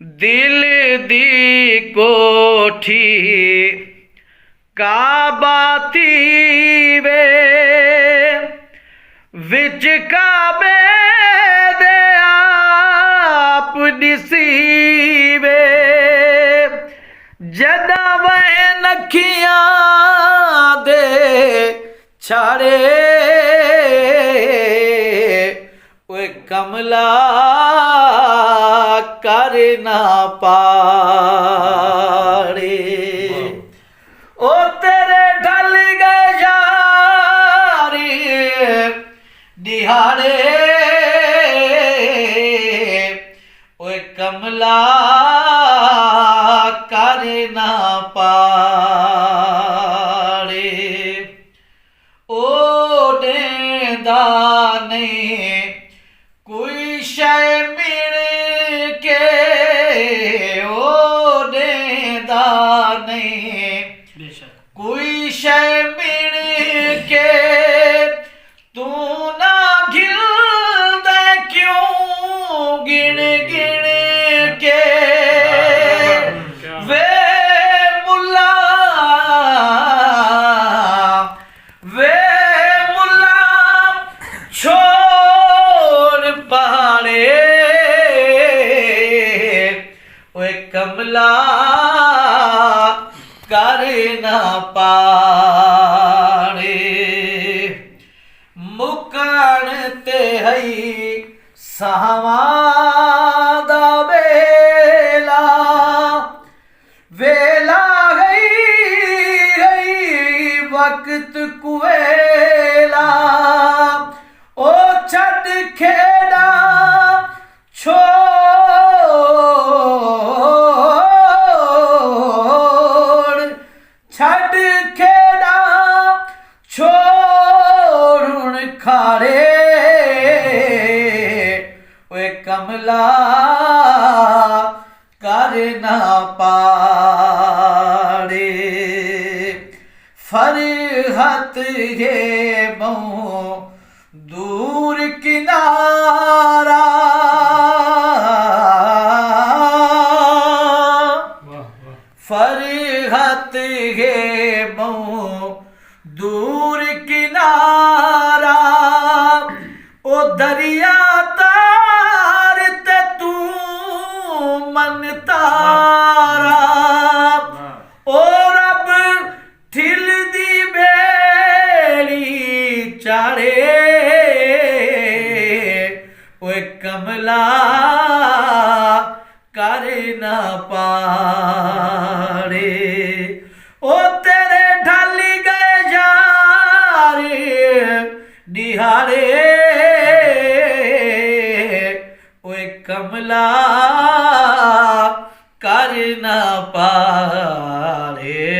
दिल दी कोठी काबा थी वे विच काबे दे आप दिसी वे जदा वे नखियां दे छाड़े वे कमला कर ना पाड़े ओ तेरे ढल गए यारी दिहाड़े ओ कमला कर ना पाड़े ओ देंदा नहीं कोई शय मिल के ओ देंदा नहीं कोई शय मिल के तू ना गिलदा क्यों गिन गिन के वे मुल्ला छोड़ पहाड़े ओए कमला कर ना पाड़े मुकण ते हई सावा दा वेला वेला गई वक्त कुवेला ओ छड़ खेड़ा छोड़ छड़ खेड़ा छोड़ खाड़े वे कमला कर ना पाड़े फरहत है बहु दूर किनारा फरहत है बहु दूर किनारा ओ दरिया तार ते तू मन तारा ओ रब ठिल दी बेड़ी चाड़े ओए कमला कर ना पाड़े ओ तेरे ढल गए यार दिहाड़े ओए कमला कर ना पाड़े।